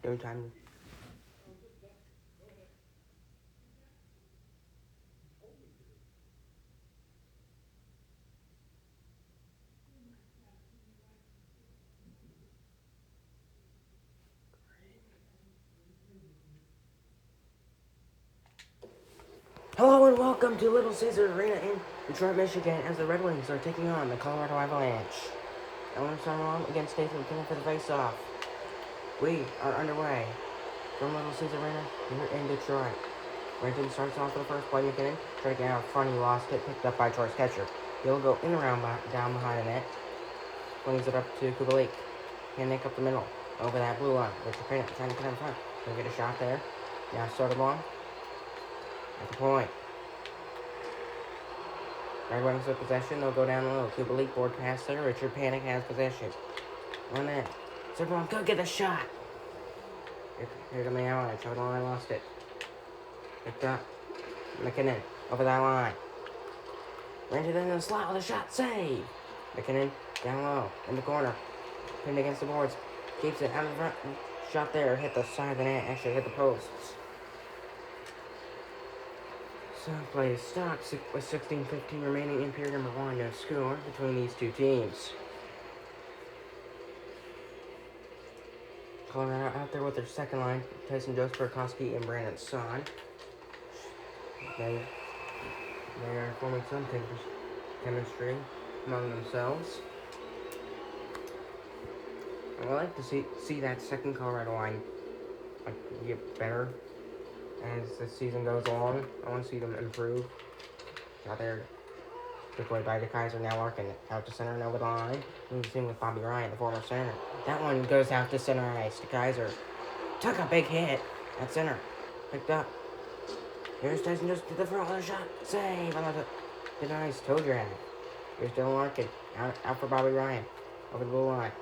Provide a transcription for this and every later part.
No time. Hello and welcome to Little Caesars Arena in Detroit, Michigan, as the Red Wings are taking on the Colorado Avalanche. Ellen Sunderland against Nathan McKinnon for the face-off. We are underway from Little Caesars Arena here in Detroit. Renton starts off for the first play. McKinnon trying to get out front. He lost it, picked up by Troy Sketcher. He'll go in around down behind the net. Flings it up to Kubalik. He'll nick up the middle over that blue line. Richard Payne trying to get in front. He'll get a shot there. Now started long. At the point. Red Wings with possession. They'll go down low. Kubalik board pass there. Richard Panic has possession. On that. Someone go get a shot. Here come the Avalanche. Over the line, lost it. Picked up. McKinnon over that line. Rented in the slot with a shot. Save. McKinnon down low in the corner. Pinned against the boards. Keeps it out of the front. Shot there. Hit the side of the net. Actually hit the posts. So play is stopped with 16:15 remaining in period number 1. No score between these two teams. Colorado out there with their second line. Tyson Jost, Burakovsky, and Brandon Saad. They are forming some chemistry among themselves. I would like to see that second Colorado line get better as the season goes along. I want to see them improve. Out there, took away by the Kaiser, now Larkin out to center and over the line. We've seen with Bobby Ryan, the former center. That one goes out to center ice to Kaiser. Took a big hit at center. Picked up. Here's Tyson just to the front with a shot. Save! Did a nice toe drag. Here's Dylan Larkin. Out for Bobby Ryan. Over the blue line.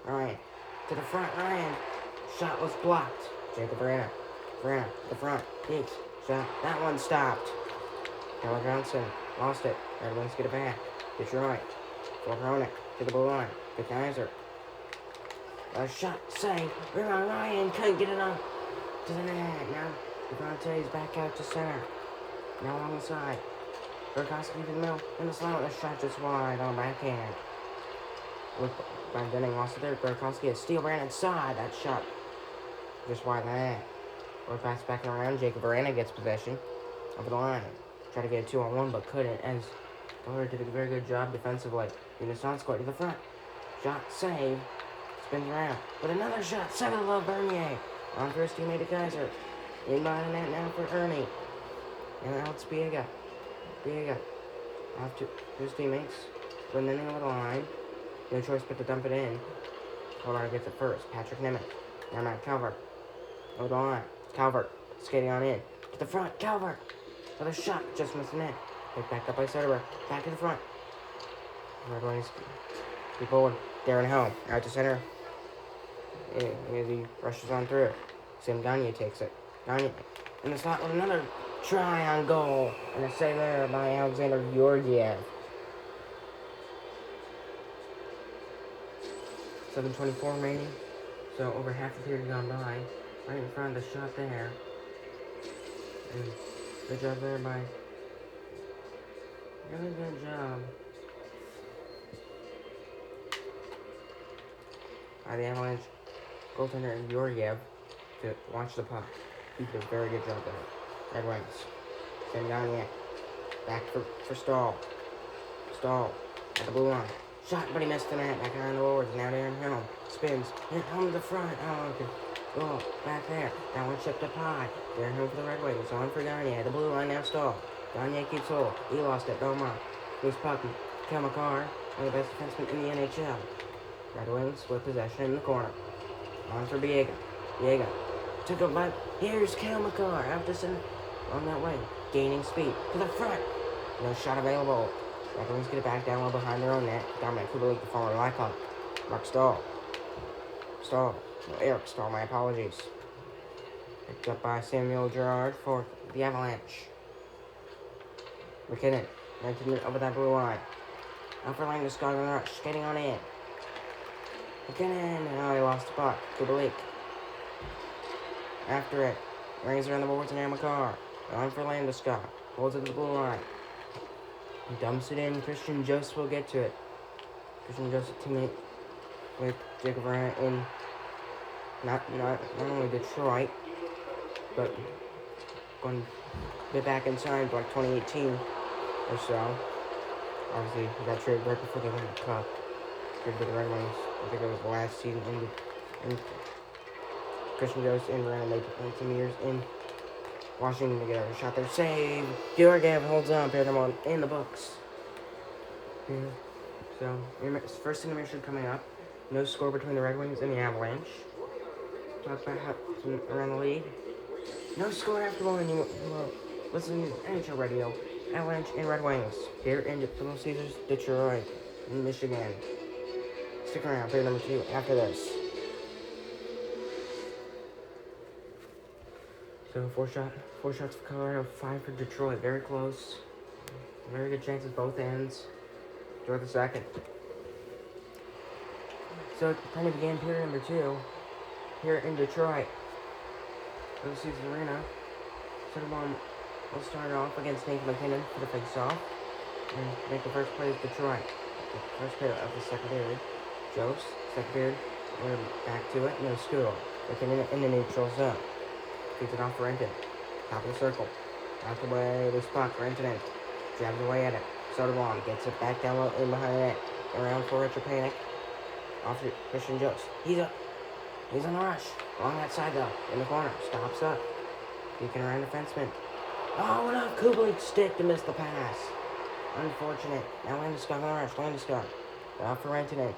Ryan. To the front. Ryan. Shot was blocked. Jacob Verena. The front. Peaks. Shot. That one stopped. Keller Johnson. Lost it. Red Wings get it back. Detroit. For Hronik. To the blue line. To Kaiser. A shot. Save. Rebound. Ryan couldn't get it on to the net. Now Devontae's back out to center. Now along the side. Burakovsky to the middle. In the slot. The shot just wide on backhand. Van Denning lost it there. Burakovsky a steal. Brandon Saad. That shot just wide the net. Or pass back around. Jacob Verena gets possession over the line. Tried to get a 2-on-1, but couldn't, as Dollar did a very good job defensively. Unisson scored to the front. Shot, save. Spins around. With another shot. 7 love Bernier. On for his teammate to Kaiser. In by the net now for Ernie. And now it's Biega. Off to his teammates. Van Denning over the line. No choice but to dump it in. Colorado gets it first. Patrick Nemeth. Now Matt Calvert. Over the line. Calvert skating on in. To the front. Calvert. With a shot. Just missed the net. Picked back up by Soderberg. Back to the front. Red Wings keep forward. Darren Helm. Out to center. As he rushes on through. Sam Gagne takes it. Gagne in the slot with another try on goal. And a save there by Alexander Georgiev. 7:24 remaining. So over half the period gone by. Right in front of the shot there. And good job there by... Really good job by the Avalanche goaltender Georgiev to watch the puck. He did a very good job there. Red Wings. Sam Gagne. Back for Stahl. Stahl at the blue line. Shot, but he missed the net. Back around the boards. Now Darren Helm. Spins. Helm to the front. Oh, goal. Back there. That one chipped up high. Darren Helm for the Red Wings. On for Gagne. At the blue line now Stahl. Gagne keeps hold. He lost it. Belmont. Loose puck. Kel McCarr. One of the best defensemen in the NHL. Red Wings with possession in the corner. On for Biega. Took a bite. Here's Kel McCarr. After center. On that wing. Gaining speed. To the front. No shot available. Red Wings get it back down low behind their own net. Dominic Kubalik, the former Blackhawk. Mark Stahl. No, Eric Stahl, my apologies. Picked up by Samuel Girard for the Avalanche. McKinnon. Over that blue line. Out for Landeskog on the rush. Skating on in. McKinnon. Oh, he lost the puck. Kubalik. After it. Rings around the boards and Amakar. On for Landeskog. Holds it to the blue line. He dumps it in. Christian Joseph will get to it. Christian Joseph teammate with Jacob Ryan in not only Detroit, but going a bit back in time to like 2018 or so. Obviously, he got traded right before they won the Cup. Traded to the Red Wings. I think it was the last season in Christian Joseph and Ryan made some years in Washington to get a shot there. Save! Georgiev holds on. Pair them on in the books. Yeah. So, first intermission coming up. No score between the Red Wings and the Avalanche. Talk about how around the league. No score after one. You listen to NHL Radio. Avalanche and Red Wings here in Little Caesars, Detroit, in Michigan. Stick around. Player number 2 after this. So 4 shots for Colorado, 5 for Detroit. Very close. Very good chances both ends. Enjoy the second. So kind of began period number 2 here in Detroit. Little Caesars Arena. Soderblom will start off against Nathan McKinnon for the face-off. And make the first play is Detroit. The first play of the second period. Jose, second period. We're back to it. No score. McKinnon in the neutral zone. Feeds it off for Renton. Top of the circle. Out the way. Loose puck for Renton. Jabs away at it. Soderblom gets it back down low in behind it. Around for Richard Panik. Off to Christian Jose. He's on the rush. Along that side though. In the corner. Stops up. Peeking around the defenseman. Oh, enough Kublik's stick to miss the pass. Unfortunate. Now Landeskog on the rush. Landeskog. Off for Renton.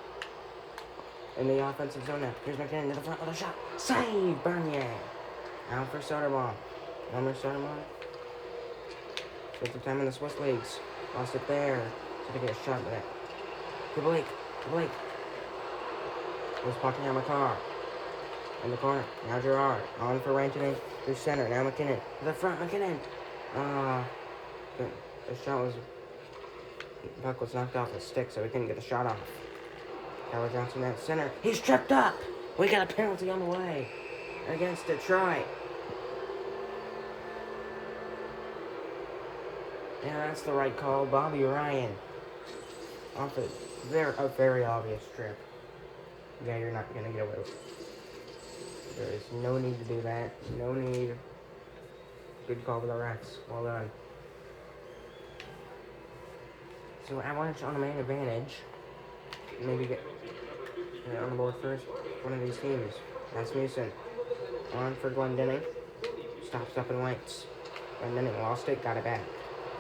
In the offensive zone now. Here's McKinnon to the front with a shot. Save! Bernier. Out for Soderblom. Number Soderblom. Spent some time in the Swiss leagues. Lost it there. So they get a shot with it. Kublik. Was pucking out McCarr. In the corner. Now Gerard. On for Rantanen. Through center. Now McKinnon. To the front. McKinnon. The shot was... The puck was knocked off his stick, so he couldn't get the shot off. Tyler Johnson at center. He's tripped up. We got a penalty on the way. Against Detroit. Yeah, that's the right call. Bobby Ryan. Off a very obvious trip. Yeah, you're not going to get away with it. There is no need to do that. No need. Good call with the refs. Well done. So Avalanche on the main advantage. Maybe get on the board first. One of these teams. Rasmussen. On for Glendening. Stops up and waits. Glendening lost it, got it back.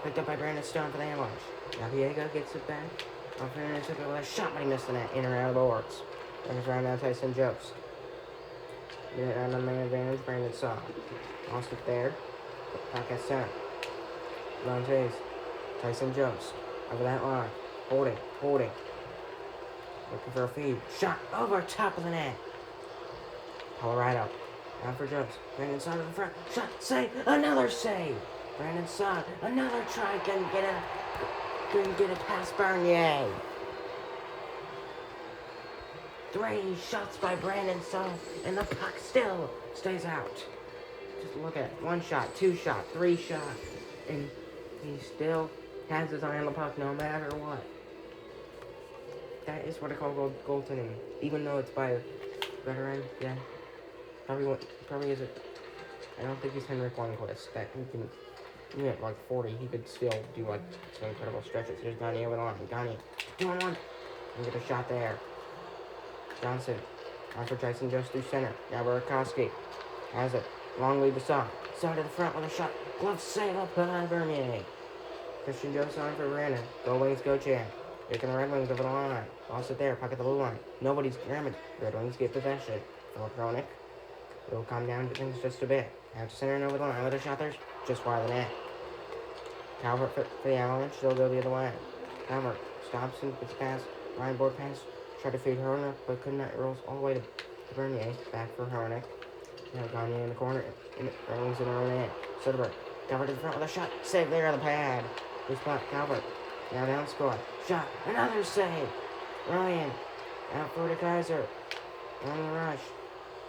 Picked up by Brandon Stone for the Avalanche. Now Diego gets it back. Off and took it with a shot, but he missed the net. In or out of the boards. Brings around now Tyson Jose. Get it on the main advantage. Brandon saw. Lost it there. Back at center. Lantes. Tyson Jose. Over that line. Holding. Looking for a feed. Shot over top of the net. Colorado. Down for Jose. Brandon Saad to the front. Shot. Save. Another save. Brandon Saad. Another try. Couldn't get it past Bernier. 3 shots by Brandon Saad. And the puck still stays out. Just look at it. 1 shot. 2 shot. 3 shot. And he still has his eye on the puck no matter what. That is what I call goaltending. Even though it's by a veteran, yeah. Probably isn't. I don't think he's Henrik Lundqvist. That he can, even at like 40, he could still do like some incredible stretches. Here's Gagne over the line. Gagne, 2-on-1. And get a shot there. Johnson. On for Tyson Jose through center. Now Burakovsky has it. Long lead to Saad. Saad to the front with a shot. Glove save up by Bernier. Christian Jose on for Brandon. Go Wings, go champ. Taking the Red Wings over the line. Lost it there. Puck at the blue line. Nobody's grabbing. Red Wings get possession. Philip Kronik. It'll calm down things just a bit. Out to center and over the line. With a shot there. Just wide of the net. Calvert for the Avalanche. They'll go the other way. Calvert stops and gets a pass. Ryan board pass. Tried to feed Hronek, but couldn't. It rolls all the way to Bernier. Back for Hronek. Now Gagne in the corner. Red Wings in their own end. Soderberg. Calvert to the front with a shot. Save there on the pad. Loose puck. Calvert. Now down score. Shot. Another save. Ryan. Out for the Kaiser. On the rush.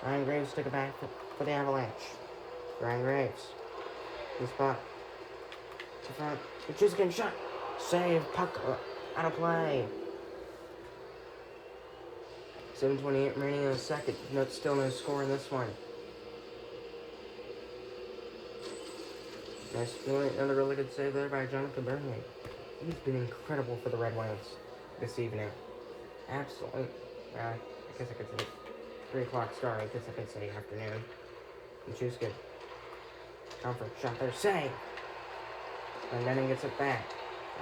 Ryan Graves took it back for the Avalanche. Ryan Graves. The spot. To front. It's just getting shot. Save. Puck out of play. 7:28 remaining in the second. Still no score in this one. Nice. Another really good save there by Jonathan Bernier. He's been incredible for the Red Wings this evening. Absolutely. I guess I could say 3 o'clock start. I guess I could say afternoon. And choose good. Comfort shot there. Save. And then he gets it back.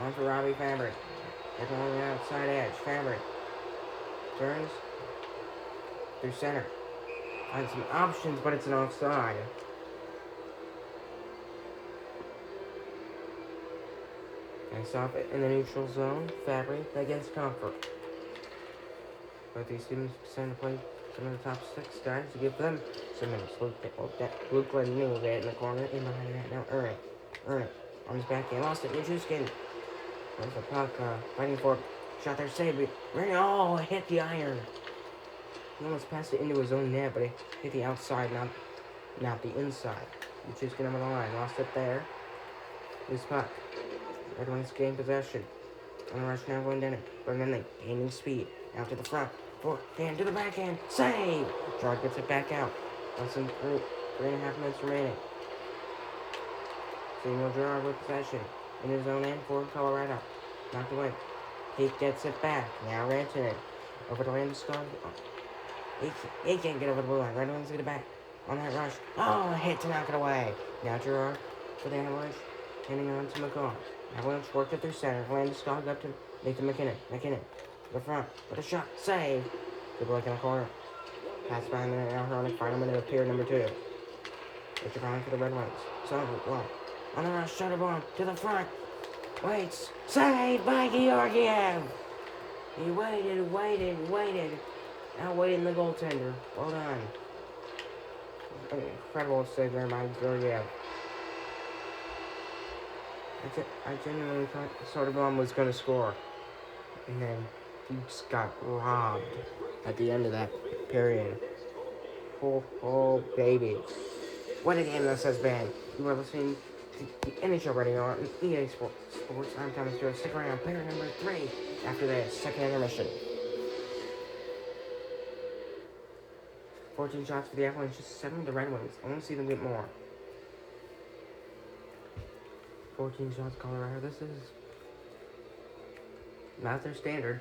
On for Robbie Fabric. They're going the outside edge. Fabric. Turns. Through center. Finds some options, but it's an offside. Nice off in the neutral zone. Fabric against Comfort. Both these teams decided to play some of the top 6 guys to give them some minutes. Luke Glenn will get in the corner. In behind that now. Earn it. On his back end. Lost it. Nichushkin. There's the puck. Fighting for it. Shot there. Save it. Oh, it hit the iron. He almost passed it into his own net, but it hit the outside, not the inside. Nichushkin on the line. Lost it there. Loose puck. Red Wings gain possession. On the rush now going down it. Bernier gaining speed. Out to the front. Forehand to the backhand. Save! Gerard gets it back out. Less than 3.5 minutes remaining. Samuel Gerard with possession. In his own end for Colorado. Knocked away. He gets it back. Now Rantanen. Over to Landeskog. He can't get over the blue line. Red Wings get it back. On that rush. Oh, a hit to knock it away. Now Gerard for the Avalanche. Handing on to McCall. Avalanche worked it through center. Landeskog up to Nathan McKinnon. McKinnon. To the front. With a shot. Save. Good look in the corner. Pass by a minute now. Running. Final minute of period number 2. Richard Brown for the Red Wings. Well. On the rush. Shutterbaum. To the front. Waits. Saved by Georgiev. He waited. Outwaiting the goaltender. Well done. Incredible save there by Georgiev. I genuinely thought Soderblom was going to score. And then he just got robbed at the end of that period. Oh, baby. What a game this has been. You are listening to the NHL Radio on EA Sports. I'm Thomas Stewart. Stick around. Player number 3 after this second intermission. 14 shots for the Avalanche, just 7 the Red Wings. I want to see them get more. 14 shots, Colorado. This is not their standard.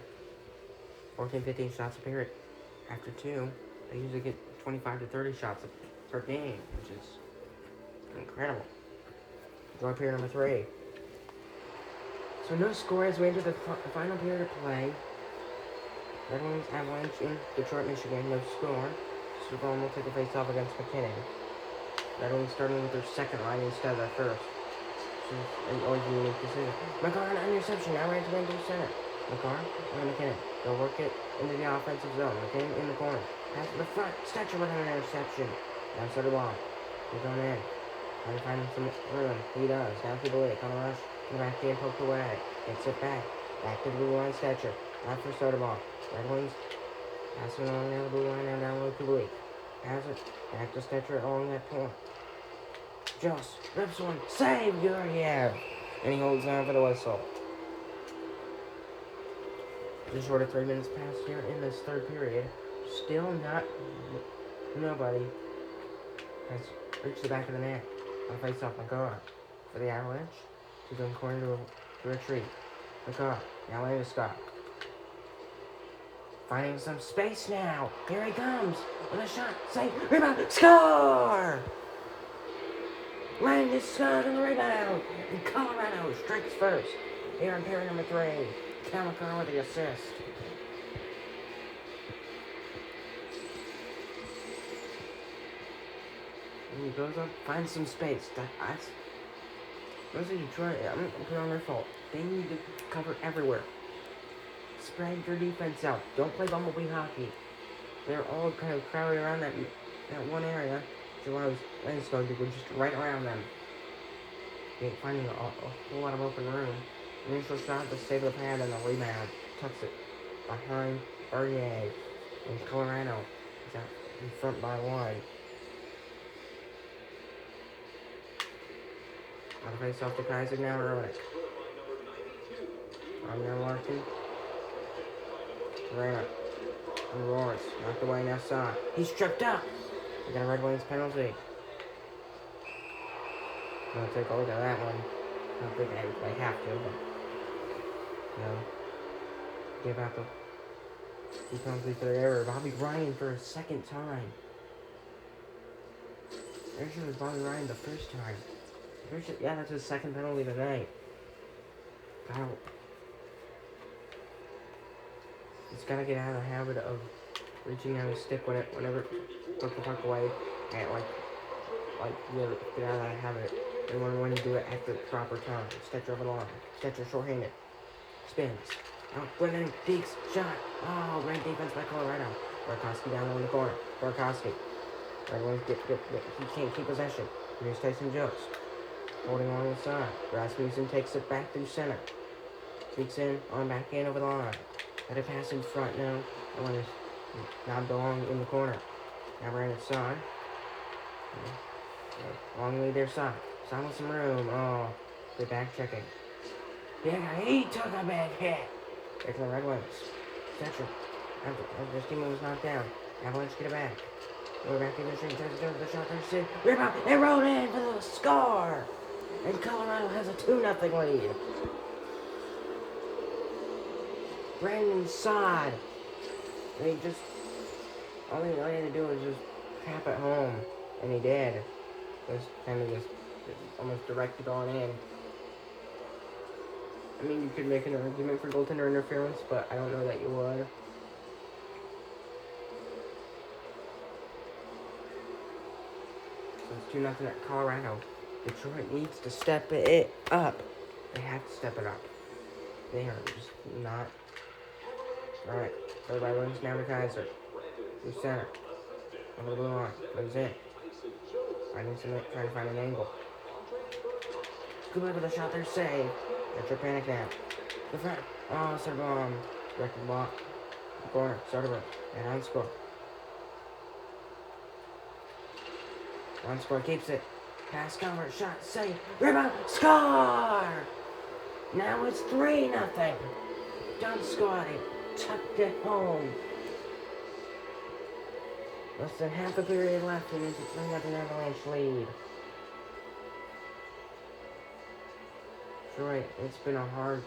14-15 shots a period. After 2, they usually get 25 to 30 shots per game, which is incredible. Draw period number 3. So no score as we enter the final period of play. Red Wings Avalanche in Detroit, Michigan. No score. Soderblom will take a face-off against McKinnon. Red Wings starting with their second line instead of their first. An always unique decision. McCarr on interception. Now ran to win through center. McCarr and McKinnon. They'll work it into the offensive zone. McKinnon in the corner. Pass to the front. Stetcher with an interception. Now Soderblom. He's on in. Trying to find him some room. He does. Down to the lake. On the rush. The backhand poked away. Gets it back. Back to the blue line. Stetcher. Out for Soderblom. Red Wings. Passing along down the blue line. Now down low to the lake. Has it. Back to Stetcher along that point. Joss rips one. Save Georgiev. And he holds on for the whistle. Just short of 3 minutes passed here in this third period. Still nobody has reached the back of the net. On face-off, McCarr for the Avalanche. He's in corner to retreat. McCarr. Now Landeskog. Finding some space now. Here he comes. With a shot. Save. Rebound. Score! Landeskog on the rebound. And Colorado strikes first. Here in period number 3. Cal McCarr with the assist. And he goes up, finds some space. Those of Detroit, I'm going to put it on their fault. They need to cover everywhere. Spread your defense out. Don't play bumblebee hockey. They're all kind of crowded around that one area. So I was Landeskog to go just right around them. Finding a whole lot of open room. Initial shot to save the pad and the rebound. Tucks it behind Bernier. And Colorado is out in front by one. I'll face off to Kaiser now, Roenick. I'm now Larkin. Rana. And Roars. Knocked away now, Son. He's tripped up. We got a Red Wings penalty. I'm gonna take a look at that one. I don't think I have to, but give out the penalty for the error. Bobby Ryan for a second time. Pretty sure it was Bobby Ryan the first time. Yeah, that's his second penalty tonight. God, he's gotta get out of the habit of reaching out his stick whenever put the puck away, and really get out of that habit. And when you do it at the proper time, Stetcher over the line, Stetcher short-handed, spins. Oh, Brendan Deeks shot. Oh, great defense by Colorado. Burakovsky down in the corner. Burakovsky. Red Wings he can't keep possession. Here's Tyson Jost. Holding on the side. Rasmussen takes it back through center. Speaks in, on back in over the line. Got a pass in front now. The one is not belong in the corner. Now we're in its side. Long lead their side. Side with some room. Oh, good back checking. Yeah, he took a big hit. There for the Red Wings. Central. After this team was knocked down. Avalanche get it back. We're back in the street. The shot there. Sit. Rebound. They rolled in for the score. And Colorado has a 2-0 lead. Brandon Saad. They just all he had to do was just tap it home, and he did. Just kind of just almost directed on in. I mean, you could make an argument for goaltender interference, but I don't know that you would. So it's 2-0 at Colorado. Detroit needs to step it up. They have to step it up. They are just not. Alright, so the Red Wings now to Kaiser. Through center. Over the blue line. Goes in. Trying to find an angle. Good look at the shot there, save. That's your panic now. The front. Oh, Soderblom. Directed block. Corner. Soderblom. And on score. On score keeps it. Pass cover. Shot. Save. Rebound. Score! Now it's 3-0. Don't score it. Tucked it home. Less than half a period left and it's a 3-0 Avalanche lead. Detroit, it's been a hard.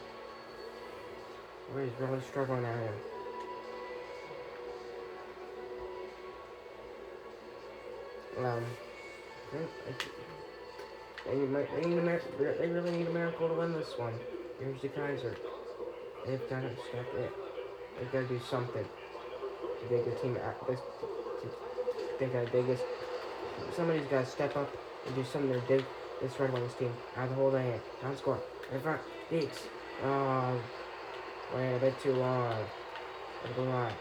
He's really struggling out here. They really need a miracle to win this one. Here's the Kaiser. They've got to step it. They've got to do something to take the team out. Somebody's got to step up and do something to dig this Red Wings team out of the hold of hand. Down score. In front. Deeks. Wait a bit too long. Over the line.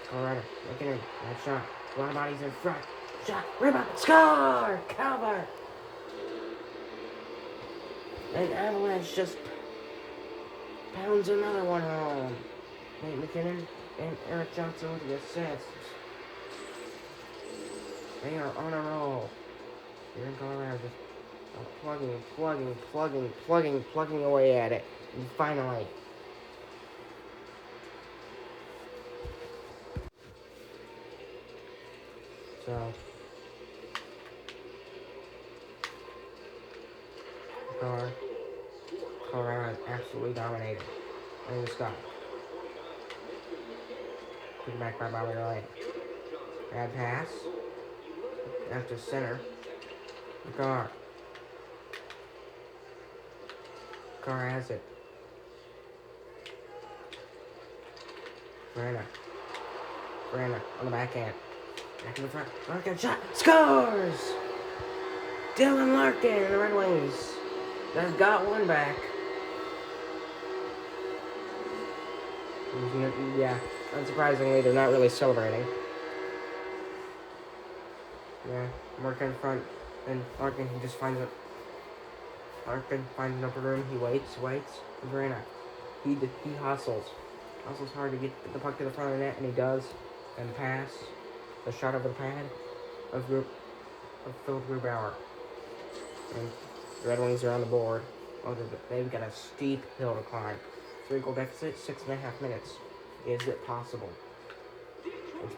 Colorado. Looking in. That shot. A lot of bodies in front. Shot. Rebound. Score! Cover! And Avalanche just pounds another one home. Nate McKinnon and Eric Johnson with the assists. They are on a roll. Here in Colorado, just plugging away at it. And finally. So. Colorado is absolutely dominated. And it's got. Put back by Bobby Ryan. Bad pass. After center. Car has it. Brana on the backhand. Back in the front. Larkin shot. Scores! Dylan Larkin and the Red Wings. They've got one back. Yeah, unsurprisingly, they're not really celebrating. Yeah, Mark in front, and Larkin, he just finds it. Larkin finds an upper room, he waits, and Verena, he hustles hard to get the puck to the front of the net, and he does, and pass, the shot over the pad of Philip Grubauer. And the Red Wings are on the board. Oh, they've got a steep hill to climb. 3-goal deficit, 6.5 minutes. Is it possible? It's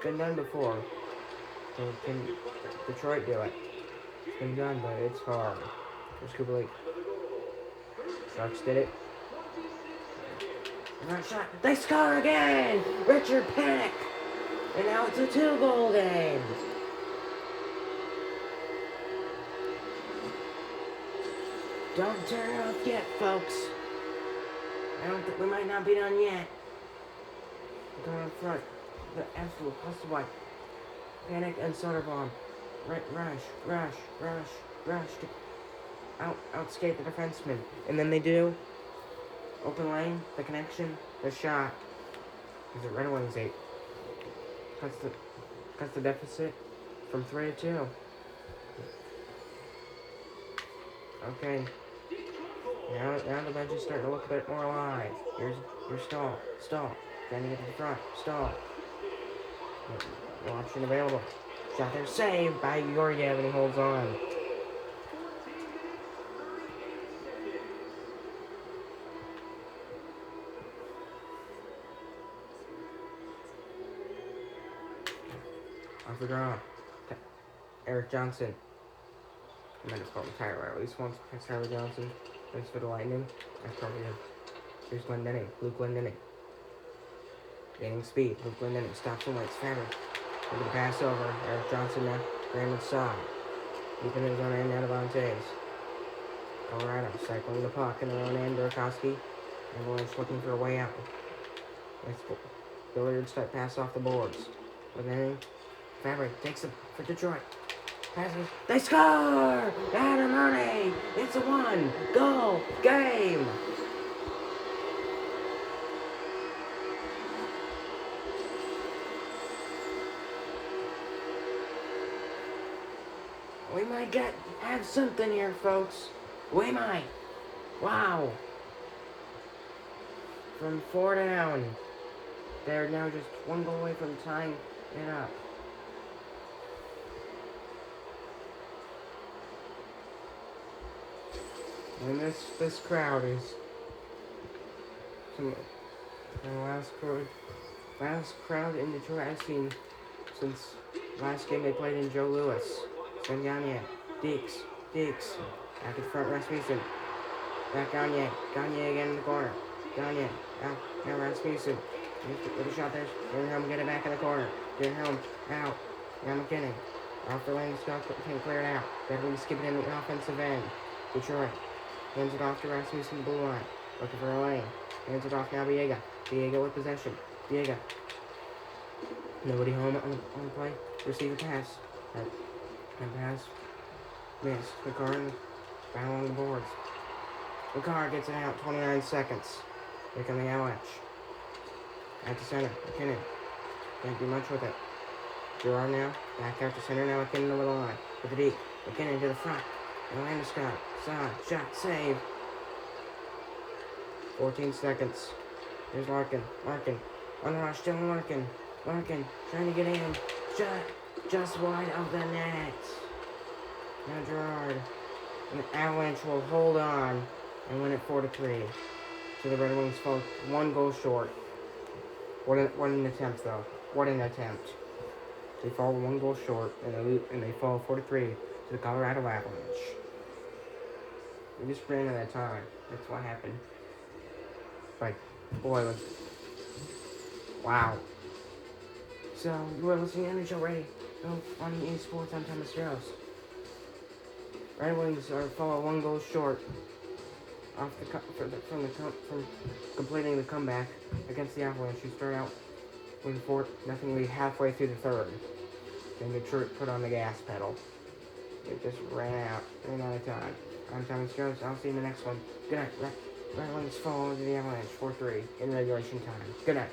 been done before. So can Detroit do it? It's been done, but it's hard. There's Cooper League. Sharks did it. Another shot. They score again! Richard Panik! And now it's a 2-goal game. Don't turn it off yet, folks. We might not be done yet. Going in front. The absolute +1. Panic and Soderblom. Rush. Outskate the defenseman. And then they do. Open lane, the connection, the shot. Is it Red Wings 8? Cuts the deficit from 3 to 2. Okay. Now the bench is starting to look a bit more alive. Here's Stahl. Trying to get to the front. Stahl. No option available. Shot there, saved by Georgiev, and he holds on. Off the draw. Eric Johnson. I might have called him Tyler at least once. That's Tyler Johnson. Thanks for the Lightning. That's probably him. Here's Luke Glendening. Gaining speed. Luke Glendening stops and waits. Faber. Look at the pass over. Eric Johnson now. Brandon Saad. Keeping his own end out of Avantes. Colorado cycling the puck in their own end. Burakovsky. Avalanche looking for a way out. Nice billiards type pass off the boards. Glendening. Faber takes it for Detroit. Passes. They score! Adam Murray! It's a 1-goal game! We might have something here, folks. We might. Wow. From 4 down. They're now just 1 goal away from tying it up. And this crowd is the last crowd in Detroit I've seen since last game they played in Joe Louis. Then Gagne, Deeks, back in front Rasmussen, back Gagne again in the corner, Gagne, now Rasmussen, with a shot there, Helm get it back in the corner, Helm out, now McKinnon, off the lane, Scott can clear it out, Beverly skipping in the offensive end, Detroit. Hands it off to Rasmussen blue line. Looking for a lane. Hands it off now Biega. Biega with possession. Biega. Nobody home on the play. Receive a pass. And pass. Missed. McCarr down on the boards. McCarr gets it out. 29 seconds. Here come the Avalanche. Out to center. McKinnon. Can't do much with it. Gerard now. Back out to center. Now McKinnon over the line. With the deep. McKinnon to the front. And Scott. Side. Shot. Save. 14 seconds. Here's Larkin. On the rush. Still Larkin. Trying to get in. Shot. Just wide of the net. Now Gerard. And the Avalanche will hold on and win it 4-3. So the Red Wings fall 1 goal short. What an attempt, though. What an attempt. They fall 1 goal short, and they fall 4-3 to the Colorado Avalanche. We just ran out of time. That's what happened. But, boy, wow. So, you are listening to NHL Ready. On EA Sports, I'm Thomas Strauss. Red Wings are fall 1 goal short off from completing the comeback against the Avalanche, who start out with 4-0 lead halfway through the third. Then Detroit put on the gas pedal. It just ran out of time. I'm Thomas Jones. I'll see you in the next one. Good night. Red Wings fall to the Avalanche 4-3 in regulation time. Good night.